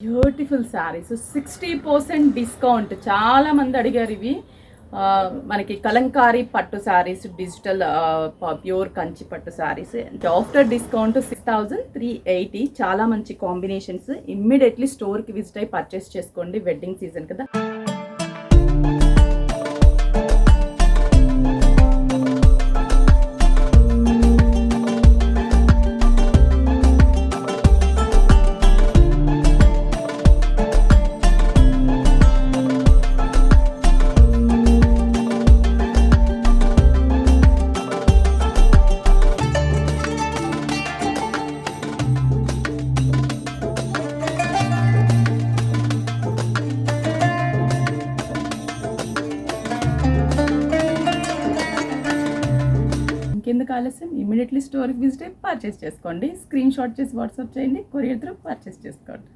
Beautiful saris 60% discount. చాలా మంది అడిగారు ఇవి. మనకి కలంకారీ పట్టు శారీస్, డిజిటల్ ప్యూర్ కంచి పట్టు శారీస్ ఆఫ్టర్ డిస్కౌంట్ 6380. చాలా మంచి కాంబినేషన్స్. ఇమ్మీడియట్లీ స్టోర్కి విజిట్ అయ్యి పర్చేస్ చేసుకోండి, వెడ్డింగ్ సీజన్ కదా. ఇంకెందుకు ఆలస్యం, ఇమీడియట్లీ స్టోర్కి విజిట్ అయ్యి పర్చేస్ చేసుకోండి. స్క్రీన్ షాట్ చేసి వాట్సాప్ చేయండి, కొరియర్ త్రూ పర్చేస్ చేసుకోండి.